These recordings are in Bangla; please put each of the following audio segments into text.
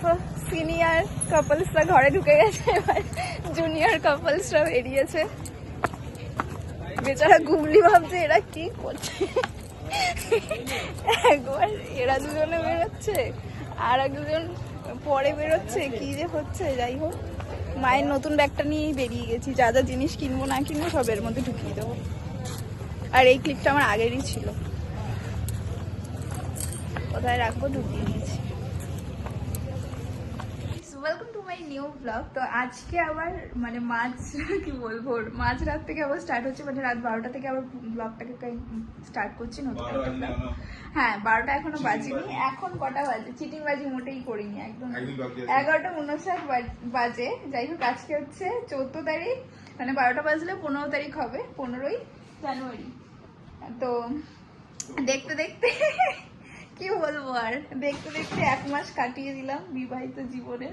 দেখো সিনিয়র কাপলসরা ঘরে ঢুকে গেছে, এবার জুনিয়র কাপলসরা বেরিয়েছে। বেচারা গুবলি ভাবছে এরা কি করছে, একবার এরা দুজনে বেরোচ্ছে আর একজন পরে বেরোচ্ছে, কি যে হচ্ছে। যাই হোক, মায়ের নতুন ব্যাগটা নিয়েই বেরিয়ে গেছি, যা যা জিনিস কিনবো না কিনবো সব এর মধ্যে ঢুকিয়ে দেবো। আর এই ক্লিপটা আমার আগেরই ছিল, কোথায় রাখবো ঢুকিয়ে নিয়েছি। Welcome to my new blog. তো আজকে আবার মানে কি বলবো, মাঝরাত থেকে আবার স্টার্ট হচ্ছে, মানে রাত 12টা থেকে আবার ব্লগটাকে স্টার্ট করছি নতুন একটা ব্লগ। হ্যাঁ 12টা এখনো বাজেনি। এখন কটা বাজে? চিটিং বাজি মোটেই করিনি, একদম 11টা 59 বাজে। যাই হোক, আজকে হচ্ছে 14 তারিখ, মানে 12টা বাজলে 15 তারিখ হবে, 15ই জানুয়ারি। তো দেখতে দেখতে কি বলবো, আর দেখতে দেখতে 1 মাস কাটিয়ে দিলাম বিবাহিত জীবনে।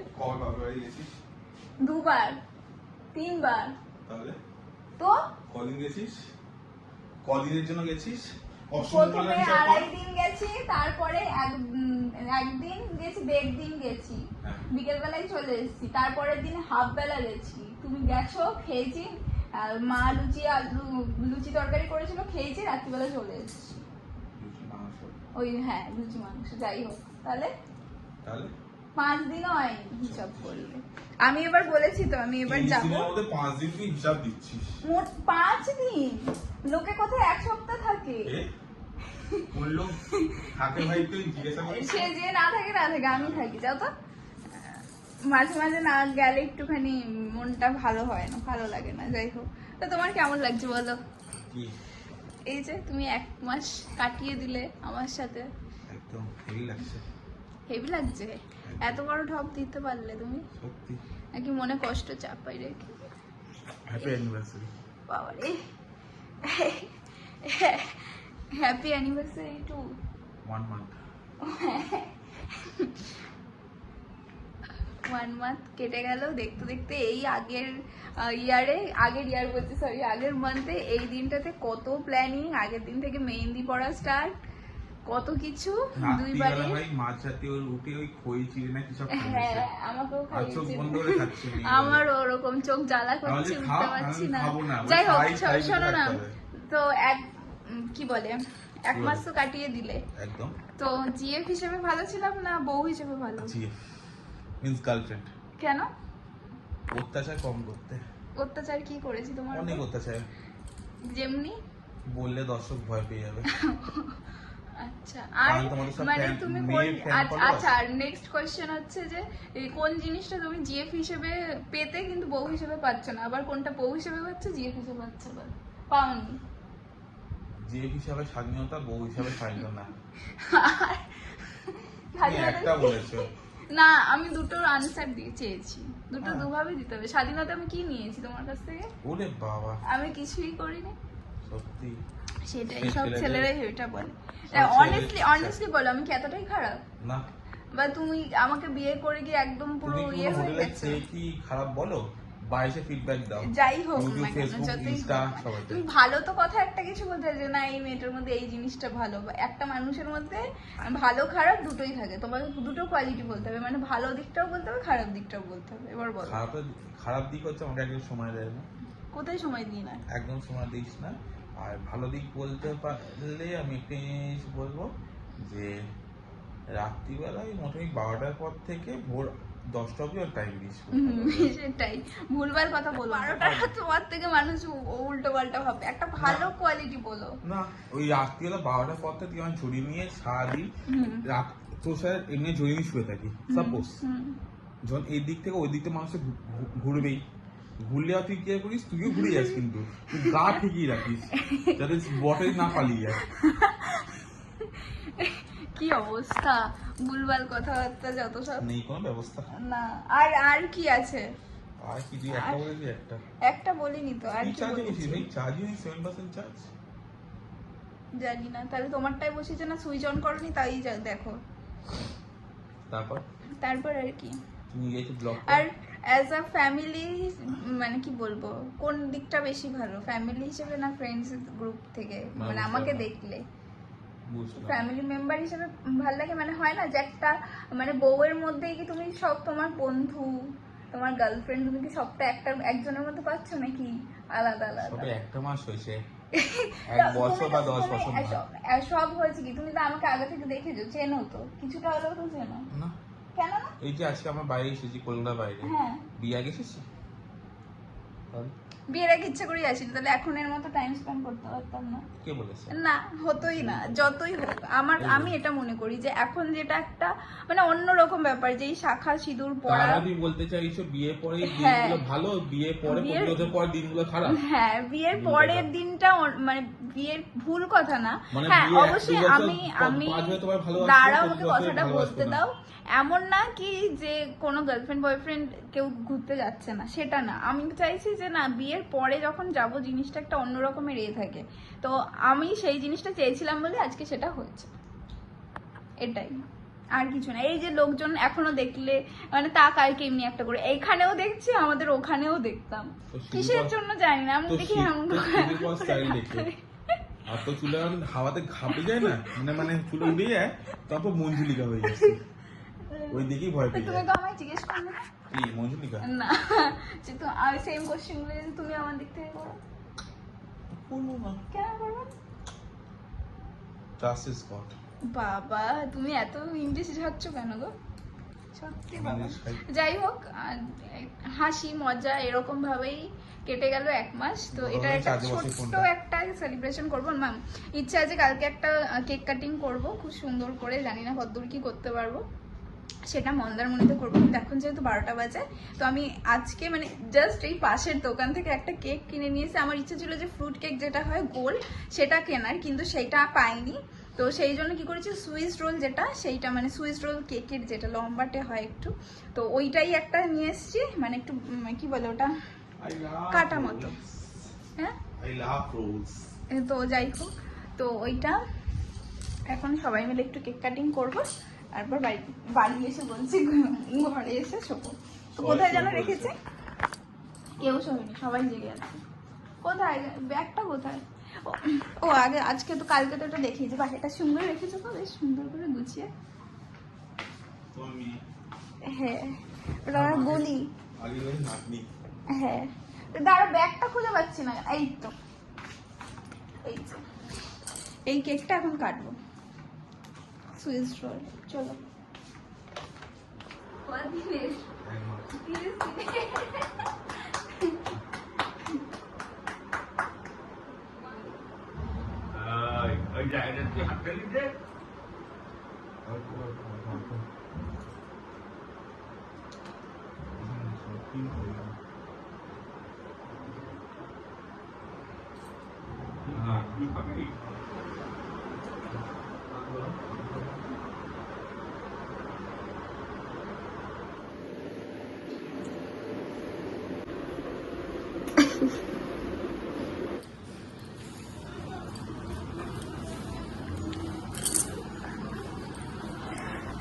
দুবার 3বার। তাহলে তো কদিন গেছিস? কদিনের জন্য গেছিস? প্রথমে 2.5 দিন গেছি, তারপরে একদিন গেছি, 1.5 দিন গেছি, বিকেল বেলায় চলে এসেছি। তারপরের দিন হাফ বেলা গেছি, তুমি গেছো, খেয়েছি। আর মা লুচি তরকারি করেছিল, খেয়েছি, রাত্রিবেলা চলে এসেছি। ওই হ্যাঁ লুচি মাংস। যাই হোক, তাহলে 5 দিনও হয়নি হিসাব করলে। আমি এবার বলেছি তো আমি এবার যাবো। 5 দিন কি হিসাব দিচ্ছিস? মোট 5 দিন। লোকে কোথায় 1 সপ্তাহ থাকে? সে যে না থাকে না থাকে, আমি থাকি। যাও তো, মাঝে মাঝে না গেলে একটুখানি মনটা ভালো হয় না, ভালো লাগে না। যাই হোক, তো তোমার কেমন লাগছে বলো? এই যে তুমি 1 মাস কাটিয়ে দিলে আমার সাথে, একদম হেভি লাগছে। হেভি লাগছে? এত বড় ঢপ দিতে পারলে তুমি? সত্যি নাকি মনে কষ্ট চাপাই রেখে? Happy anniversary. বাবারে, happy anniversary to 1 month. 1 month কেটে গেল দেখতে দেখতে। এই আগের ইয়ার বলছি, সরি আগের মান্থে এই দিনটাতে কত প্ল্যানিং, আগের দিন থেকে মেহেন্দি পড়া স্টার্ট, কত কিছু। 2 বারে মাঝরাতে উঠে ওই খই চিড়ে না কি সব খাইছে। হ্যাঁ আমাকেও খাইছে, চোখ বন্ধ করে খাচ্ছি। আমার ওরকম চোখ জ্বালা করছে, উঠতে পারছি না। যাই হোক, শোনো না, তো কি বলে 1 মাস তো কাটিয়ে দিলে একদম। তো জিএফ হিসেবে ভালো ছিলাম না বউ হিসেবে ভালো? GF means girlfriend. কেন? অত্যাচার কম করতে। অত্যাচার কি করেছি তোমার? অনেক অত্যাচার। যেমনি বললে দর্শক ভয় পেয়ে যাবে। আচ্ছা, আর মানে তুমি কোন, আচ্ছা আর নেক্সট কোশ্চেন হচ্ছে যে কোন জিনিসটা তুমি জিএফ হিসেবে পেতে কিন্তু বউ হিসেবে পাচ্ছ না, আবার কোনটা বউ হিসেবে পাচ্ছ জিএফ হিসেবে পাচ্ছ? পাওনি। জিএফ হিসেবে স্বাধীনতা, বউ হিসেবে স্বাধীনতা। একটা বলেছো না, আমি দুটোর আনসার দিয়ে চেয়েছি, দুটো দুভাবে দিতে হবে। স্বাধীনতা আমি কি নিয়েছি তোমার কাছ থেকে? ওরে বাবা, আমি কিছুই করিনি। সত্যি সেটাই, সব ছেলেরাই এটা বলে। অনেস্টলি বলো, আমি কি এতটাই খারাপ? না। বা তুমি আমাকে বিয়ে করে গিয়ে একদম পুরো ইয়ে হয়ে গেছে? কি খারাপ বলো, বাইরে ফিডব্যাক দাও। যাই হোক না কেন, তুমি ভালো তো কথা একটা কিছু বলতে যে না এই মেয়েটার মধ্যে এই জিনিসটা ভালো। একটা মানুষের মধ্যে ভালো খারাপ দুটোই থাকে, তোমাকে দুটো কোয়ালিটি বলতে হবে, মানে ভালো দিকটাও বলতে হবে, খারাপ দিকটাও বলতে হবে। এবার বলো। খারাপ দিক হচ্ছে আমাকে একদম সময় দেয় না। কোথায় সময় দিই না? একদম সময় দিস না। আর ভালো দিক বলতে পারলে আমি একটা জিনিস বলবো যে রাত্রিবেলায় মোটামুটি 12টার পর থেকে ভোর 10টা অবধি টাইম দিস। সেটাই, ভুলভাল কথা বলো। 12টার পর থেকে মানুষ উল্টো পাল্টা ভাবে। একটা ভালো কোয়ালিটি বলো না। ওই রাত্রিবেলা 12টার পর থেকে আমি ঝুড়ি নিয়ে সারাদিন তোর সাথে এমনি ঝুড়ি নিয়ে শুয়ে থাকি। সাপোজ যখন এই দিক থেকে ওই দিকটা মানুষ ঘুরবেই, ঘুরলে তুই কি করিস, তুইও ঘুরে যাস, কিন্তু তুই গা ঠিকই রাখিস যাতে বটে না পালিয়ে যায়। কি অবস্থা, ভুলভাল কথাবার্তা যত সব। নেই কোনো ব্যবস্থা না। আর কি আছে? আর কি তুই একটা বলেছিস? একটা বলিনি তো। আর কি বলেছিস? এই চার্জিং 7% চার্জ। জানি না, তাহলে তোমারটাই বসেছে না, সুইচ অন করনি তাই দেখো। তারপর আর কি? তুমি গেছো ব্লগ। আর অ্যাজ আ ফ্যামিলি মানে কি বলবো, কোন দিকটা বেশি ভালো, ফ্যামিলি হিসেবে না ফ্রেন্ডস গ্রুপ থেকে? মানে আমাকে দেখলে বুঝলাম। ফ্যামিলি মেম্বার হিসেবে ভালো লাগে, মানে হয় না যে একটা মানে বউয়ের মধ্যেই কি তুমি সব তোমার বন্ধু তোমার গার্লফ্রেন্ড তুমি কি সবটা একজনের মধ্যে পাচ্ছ নাকি আলাদা আলাদা? সবে একটা মাস হয়েছে, 1 বছর বা 10 বছর না। সব হয়েছে কি, তুমি তো আমাকে আগে থেকে দেখেছো, চেনো তো, কিছুটা হলেও তো চেনো না। কেন না? এই যে আজকে আমরা বাইরে এসেছি, কলকাতার বাইরে, হ্যাঁ বিয়ে আগে এসেছি, বিয়ের আগে ইচ্ছা করেই আসিনি, তাহলে এখন এর মতো টাইম স্পেন্ড করতে পারতাম না? কে বলেছে? না, হতোই না, যতই হোক। আমি এটা মনে করি যে এখন যেটা একটা মানে অন্যরকম ব্যাপার, যে এই শাখা সিঁদুর পরা। তুমি বলতে চাইছো বিয়ের পরে হ্যাঁ। দিনগুলো ভালো, বিয়ের পরে প্রতিরোধের পর দিনগুলো খারাপ? হ্যাঁ, বিয়ের পরের দিনটা মানে বিয়ের ভুল কথা না, মানে হ্যাঁ বিয়ে অবশ্যই। 1-2 বছর, আমি 5 বছর তোমার ভালোবাসা, দাঁড়াও, 25 আমাকে বছর কথাটা ভালোবাসবে বলতে না। দাও। এমন না কি যে কোনো গার্লফ্রেন্ড বয়ফ্রেন্ড কেউ ঘুরতে যাচ্ছে না, সেটা না। আমি চাইছি যে না, বিয়ের পরে যখন যাব জিনিসটা একটা অন্য রকমের থাকে। তো আমি সেই জিনিসটা চেয়েছিলাম বলে আজকে সেটা হয়েছে, এটাই, আর কিছু না। এই যে লোকজন এখনো দেখলে মানে তাক আর কি এমনি একটা করে, এখানেও দেখছি, আমাদের ওখানেও দেখতাম, কিসের জন্য জানি না। আমি দেখি আর তো চুলে হাওয়াতে ঘাপে যায় না, মানে চুলে উঠে যায়, তারপর মঞ্জুলিকা হয়ে যাচ্ছে, ওই দিকেই ভয় পেয়ে তুমি যায়। তো আমায় জিজ্ঞেস করলে কি মঞ্জুলিকা? না, যে সেম কোশ্চেন গুলো যদি তুমি আমার দিক থেকে করো, করবো না। কেন করবে? Trust is god. বাবা, তুমি এত ইংলিশ ঝাড়ছো কেন গো? সত্যি বাবা। যাই হোক, হাসি মজা এরকম ভাবেই কেটে গেল 1 মাস। তো এটা একটা ছোট্ট একটা সেলিব্রেশন করবো। ম্যাম ইচ্ছা আছে কালকে একটা কেক কাটিং করব খুব সুন্দর করে, জানি না কতদূর কি করতে পারবো, সেটা মন্দারমণিতে করবো। কিন্তু এখন যেহেতু 12টা বাজে, তো আমি আজকে মানে জাস্ট এই পাশের দোকান থেকে একটা কেক কিনে নিয়েছি। আমার ইচ্ছা ছিল যে ফ্রুট কেক যেটা হয় গোল সেটা কেনার, কিন্তু সেটা পাইনি। তো সেই জন্য কি করেছি, সুইস রোল যেটা, সেইটা মানে সুইস রোল কেকের যেটা লম্বাটে হয় একটু, তো ওইটাই একটা নিয়ে এসেছি, মানে একটু কি বলে ওটা, কাটা মতো। হ্যাঁ, তো যাই হোক, তো ওইটা এখন সবাই মিলে একটু কেক কাটিং করবো, তারপর বাড়ি এসে বলছি ঘরে এসে শোবো। তো কোথায় যেন রেখেছে, কেউ শোয়নি, সবাই জেগে আছে। কোথায় ব্যাগটা, কোথায়? ও আগে আজকে তো, কালকে তো এটা দেখিয়েছি, বাকিটা সুন্দর রেখেছো তো, বেশ সুন্দর করে গুছিয়ে। হ্যাঁ, ওটা আমার বলি। হ্যাঁ, দাঁড়া, ব্যাগটা খুঁজে পাচ্ছি না। এই তো, এই যে এই কেকটা এখন কাটবো, সুইস রোল। চলো,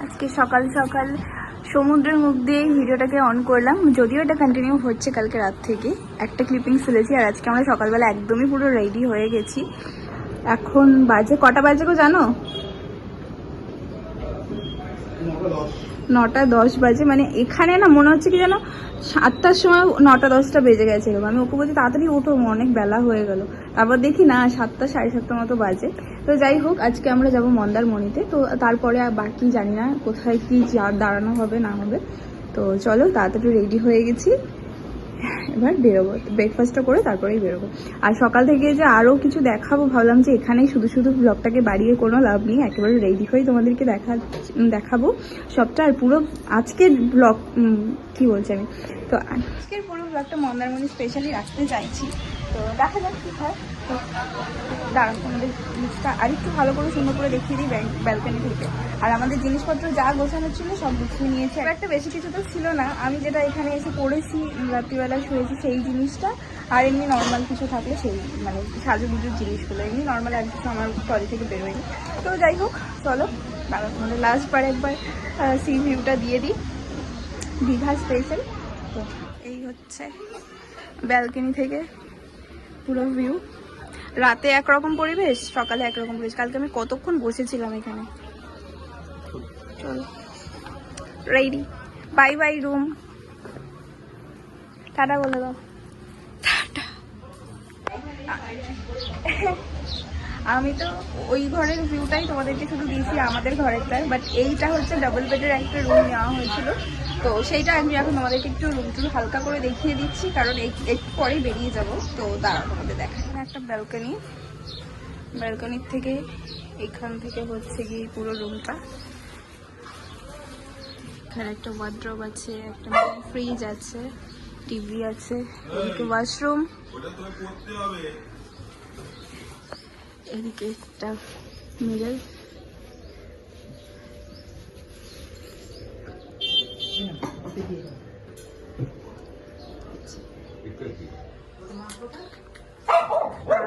আজকে সকাল সকাল সমুদ্রের মুখ দিয়ে ভিডিওটাকে অন করলাম, যদিও এটা কন্টিনিউ হচ্ছে কালকে রাত থেকে, একটা ক্লিপিং ফেলেছি। আর আজকে আমরা সকালবেলা একদমই পুরো রেডি হয়ে গেছি। এখন বাজে কটা বাজে গো জানো? 9:10 বাজে। মানে এখানে না মনে হচ্ছে কি যেন 7টার সময় 9:10 বেজে গেছে। আমি ওকে বলছি তাড়াতাড়ি ওঠো, অনেক বেলা হয়ে গেল। তারপর দেখি না 7টা 7:30 মতো বাজে। তো যাই হোক, আজকে আমরা যাব মন্দারমণিতে। তো তারপরে আর বাকি জানি না কোথায় কি দাঁড়ানো হবে না হবে। তো চলো, তাড়াতাড়ি রেডি হয়ে গেছি, এবার বেরোবো। ব্রেকফাস্টটা করে তারপরেই বেরোবো। আর সকাল থেকে যে আরও কিছু দেখাবো ভাবলাম যে এখানেই শুধু শুধু ব্লগটাকে বাড়িয়ে কোনো লাভ নেই, একেবারে রেডি হয়ে তোমাদেরকে দেখাবো সবটা। আর পুরো আজকের ব্লগ কি বলছি আমি, তো আজকের পুরো ব্লগটা মন্দারমণি স্পেশালি রাখতে চাইছি। তো দেখা যাক কী হয়। তো দাঁড়ান, আমাদের জিনিসটা আর একটু ভালো করে সুন্দর করে দেখিয়ে দিই ব্যালকনি থেকে। আর আমাদের জিনিসপত্র যা গোছানো ছিল সব গুছিয়ে নিয়েছে। একটা বেশি কিছু তো ছিল না, আমি যেটা এখানে এসে পড়েছি, রাত্রিবেলা শুয়েছি সেই জিনিসটা, আর এমনি নর্মাল কিছু থাকলে সেই মানে সাজুগুজুর জিনিসগুলো, এমনি নর্মাল আর কিছু আমার ট্রলি থেকে বেরোয়নি। তো যাই হোক, চলো তোমাদের লাস্ট বার একবার সি ভিউটা দিয়ে দিই, দীঘা স্পেশাল। তো এই হচ্ছে ব্যালকনি থেকে পুরো ভিউ। রাতে একরকম পরিবেশ, সকালে একরকম পরিবেশ। কালকে আমি কতক্ষণ বসেছিলাম এখানে। চলো ready, bye bye room, tata বলে দাও। টাটা। আমি তো ওই ঘরের ভিউটাই তোমাদেরকে শুধু দিয়েছি, আমাদের ঘরেরটাই, বাট এইটা হচ্ছে ডাবল বেডের একটা রুম নেওয়া হয়েছিল, তো সেইটা আমি এখন তোমাদেরকে একটু রুমটুরু হালকা করে দেখিয়ে দিচ্ছি, কারণ একটু পরেই বেরিয়ে যাব। তো দাঁড়াও তোমাদের দেখাই। একটা ব্যালকনি, ব্যালকনির থেকে এখান থেকে হচ্ছে গিয়ে পুরো রুমটা। এখানে একটা ওয়ার্ড্রব আছে, একটা ফ্রিজ আছে, টিভি আছে, এদিকে ওয়াশরুম, এদিকে একটা মিরর,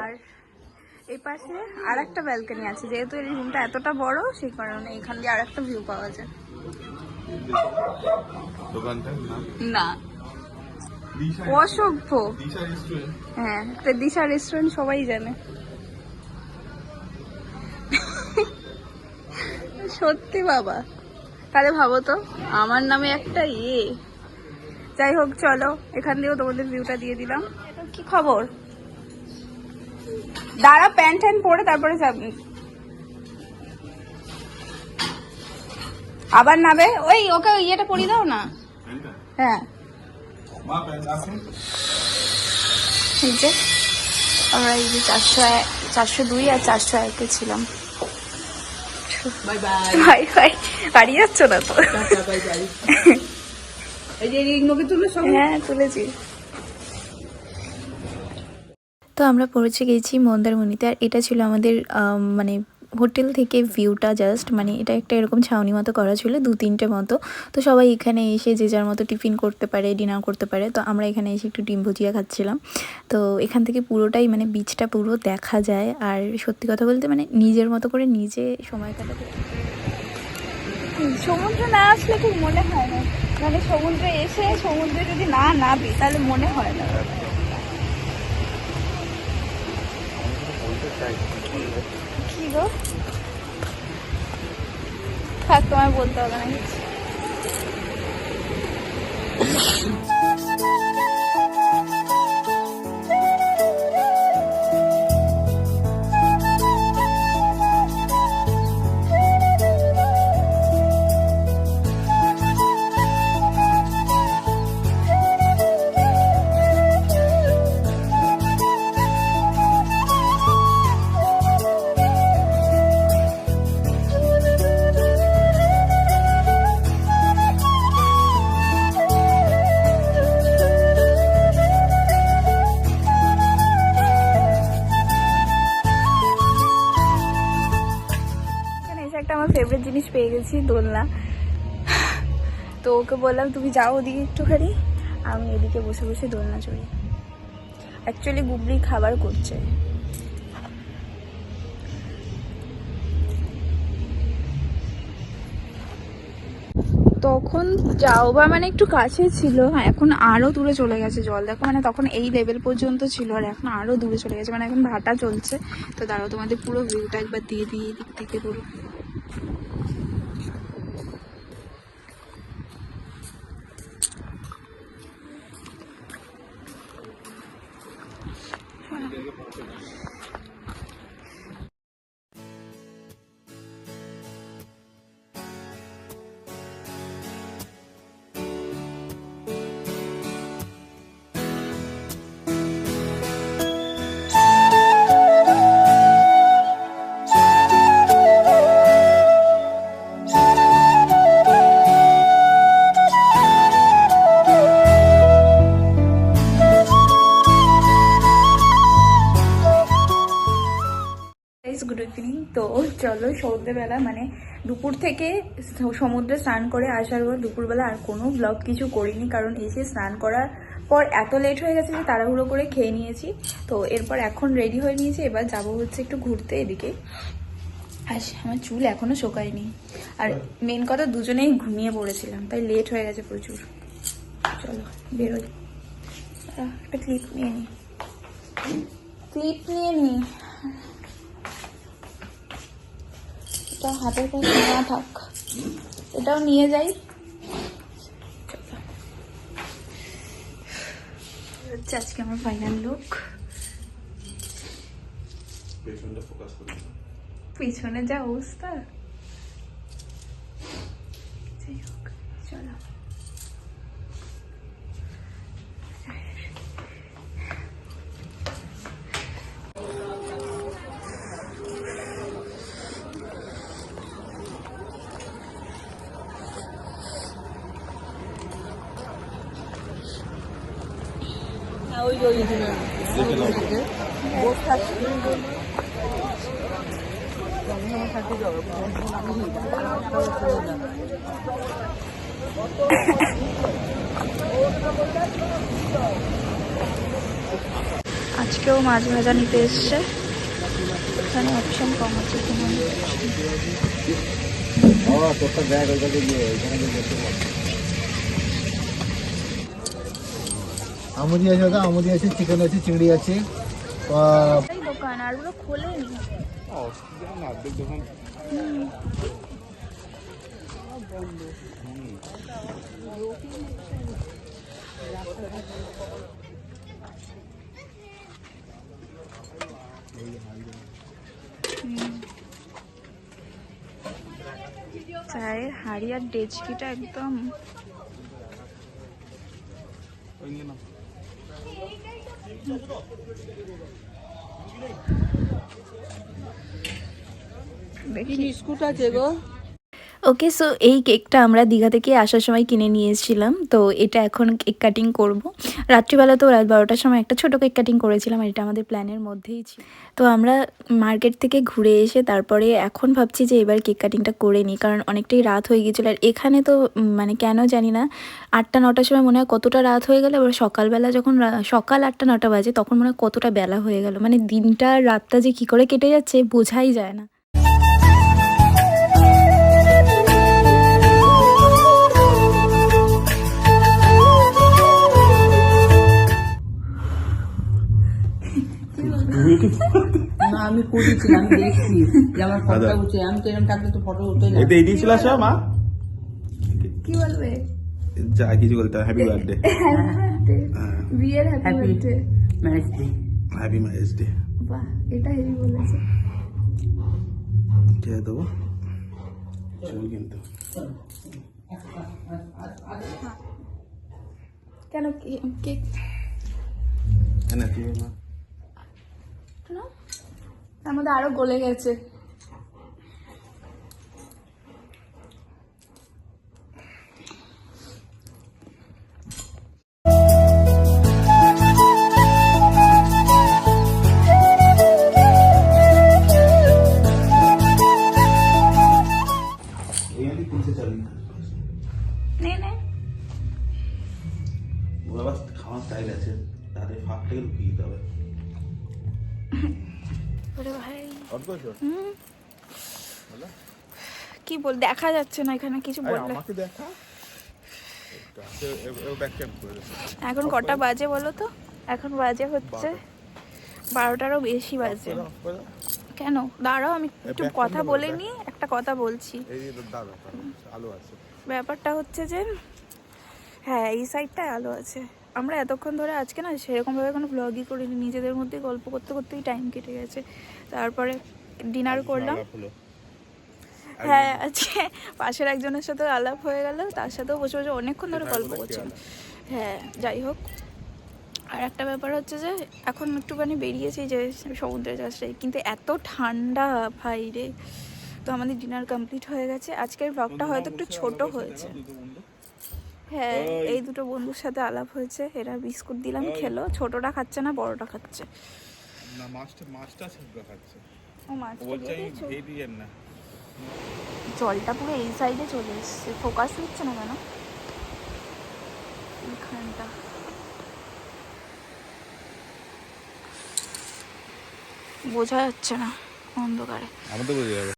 আর এই পাশে আর একটা ব্যালকনি আছে। যেহেতু এই রুমটা এতটা বড়, সেই কারণে এখান দিয়ে আর একটা ভিউ পাওয়া যায়। না, অসভ্য। হ্যাঁ, দিশা রেস্টুরেন্ট সবাই জানে। সত্যি বাবা, তাহলে ভাবো তো আমার নামে একটা যাই হোক, চলো এখান দিয়েও তোমাদের ভিউটা দিয়ে দিলাম। কি খবর? দাঁড়া, প্যান্ট ট্যান্ট পরে তারপরে যাবি। আবার নাবে, ওই ওকে ইয়েটা পরিয়ে দাও না। হ্যাঁ, এই যে আমরা এই যে 402 আর 401 ছিলাম। Bye bye bye bye. বাড়ি যাচ্ছ না তো? Bye bye. এই যে রিংনোকে তুলে সব। হ্যাঁ, তুলেছি। তো আমরা পৌঁছে গেছি মন্দারমণিতে। আর এটা ছিল আমাদের মানে হোটেল থেকে ভিউটা, জাস্ট মানে এটা একটা এরকম ছাউনি মতো করা ছিল, 2-3টে মতো। তো সবাই এখানে এসে যে যার মতো টিফিন করতে পারে, ডিনার করতে পারে। তো আমরা এখানে এসে একটু ডিম ভুজিয়া খাচ্ছিলাম। তো এখান থেকে পুরোটাই মানে বিচটা পুরো দেখা যায়। আর সত্যি কথা বলতে মানে নিজের মতো করে নিজে সময় কাটাতে। সমুদ্র না আসলে খুব মনে হয় না, মানে সমুদ্রে এসে সমুদ্রে যদি না নাবি তাহলে মনে হয় না। কি গো? থাক, তোমায় বলতে হবে না কিছু। আমার ফেভারিট জিনিস পেয়ে গেছি, দোলনা। তো ওকে বললাম তুমি যাও ওদিকে একটুখানি, আমি এদিকে বসে বসে দোলনা চড়ি। অ্যাকচুয়ালি গুবলি খাবার করছে। তখন যাও বা মানে একটু কাছে ছিল, হ্যাঁ, এখন আরো দূরে চলে গেছে জল। দেখো মানে তখন এই লেভেল পর্যন্ত ছিল, আর এখন আরো দূরে চলে গেছে, মানে এখন ভাটা চলছে। তো দাঁড়াও তোমাদের পুরো ভিউটা একবার দিয়ে দিই দিক থেকে পুরো। Good evening. তো চলো, সন্ধ্যেবেলা মানে দুপুর থেকে সমুদ্রে স্নান করে আসার পর দুপুরবেলা আর কোনো ব্লগ কিছু করিনি, কারণ এসে স্নান করার পর এত লেট হয়ে গেছে যে তাড়াহুড়ো করে খেয়ে নিয়েছি। তো এরপর এখন রেডি হয়ে নিয়েছি, এবার যাবো হচ্ছে একটু ঘুরতে এদিকে। আর আমার চুল এখনো শোকায়নি, আর মেন কথা দুজনেই ঘুমিয়ে পড়েছিলাম, তাই লেট হয়ে গেছে প্রচুর। চলো বেরোই, একটা ক্লিপ নিয়ে নিই। ক্লিপ নিয়ে নি, এটা হাতের কাছে না থাক, এটাও নিয়ে যাই। হচ্ছে আজকে আমার ফাইনাল লুক। পিছনে যা অবস্থা, যাই হোক চলো। আজকেও মাছ ভাজা নিতে এসছে, এখানে অপশন কম আছে কিনা। আমুদি আছে দাদা, আমুদি আছে, চিকেন আছে, চিংড়ি আছে। এই দোকান আর ওগুলো খোলেনি। চায়ের হাড়ি আর ডেচকিটা একদম বিস্কুট আছে গো। ওকে, সো এই কেকটা আমরা দীঘা থেকে আসার সময় কিনে নিয়ে এসেছিলাম। তো এটা এখন কেক কাটিং করব। রাত্রিবেলা তো রাত 12টার সময় একটা ছোটো কেক কাটিং করেছিলাম, আর এটা আমাদের প্ল্যানের মধ্যেই ছিল। তো আমরা মার্কেট থেকে ঘুরে এসে তারপরে এখন ভাবছি যে এবার কেক কাটিংটা করে নিই, কারণ অনেকটাই রাত হয়ে গিয়েছিলো। আর এখানে তো মানে কেন জানি না 8টা-9টার সময় মনে হয় কতটা রাত হয়ে গেল, এবার সকালবেলা যখন সকাল 8টা-9টা বাজে তখন মনে হয় কতটা বেলা হয়ে গেল। মানে দিনটা রাতটা যে কী করে কেটে যাচ্ছে বোঝাই যায় না। না আমি করেছিলাম, দেখছি যে আমার ফটোটা উঠে, আমি তো এরকম থাকলে তো ফটো উঠে না। এটা এডিট ছিল সব মা, কি বলবে? যা কিছু বলতে হ্যাপি বার্থডে, বিয়ের happy happy birthday. Marriage day. Happy marriage day. বাহ, এটা হেভি বলেছে। কে দেবো চল কিন্তু কেন কেক না তুই মা তার মধ্যে আরো গলে গেছে। নে নে, ওর আবার খাওয়ার স্টাইল আছে, তাদের ফাঁকটাকে লুকিয়ে দিতে হবে। ওরে ভাই হুম, কি বল, দেখা যাচ্ছে না এখানে কিছু বললে। আমাকে দেখা এখন কটা বাজে বলো তো? এখন বাজে হচ্ছে 12টারও বেশি বাজে। কেন দাঁড়াও, আমি একটু কথা বলে নি, একটা কথা বলছি। ব্যাপারটা হচ্ছে যে হ্যাঁ এই সাইডটায় আলো আছে। আমরা এতক্ষণ ধরে আজকে না সেরকমভাবে কোনো ব্লগই করিনি, নিজেদের মধ্যে গল্প করতে করতেই টাইম কেটে গেছে। তারপরে ডিনার করলাম। হ্যাঁ আজকে পাশের একজনের সাথে আলাপ হয়ে গেল, তার সাথেও বসে বসে অনেকক্ষণ ধরে গল্প করছিলাম। হ্যাঁ যাই হোক, আর একটা ব্যাপার হচ্ছে যে এখন একটুখানি বেরিয়েছি যে সমুদ্রের কাছে, কিন্তু এত ঠান্ডা ভাই রে। তো আমাদের ডিনার কমপ্লিট হয়ে গেছে। আজকের ব্লগটা হয়তো একটু ছোট হয়েছে। হ্যাঁ এই দুটো বন্ধুর সাথে আলাপ হয়েছে, এরা বিস্কুট দিলাম খেলো, ছোটটা খাচ্ছে না বড়টা খাচ্ছে। না মাছটা ছিপকা খাচ্ছে। ও মাছ বলছে আমি ভেরিয়েন না। জলটা পুরো এই সাইডে চলে এসছে, ফোকাস নিচ্ছে না কেন এইখানটা। বোঝা যাচ্ছে না অন্ধকারে। আমাদের বোঝা যাবে।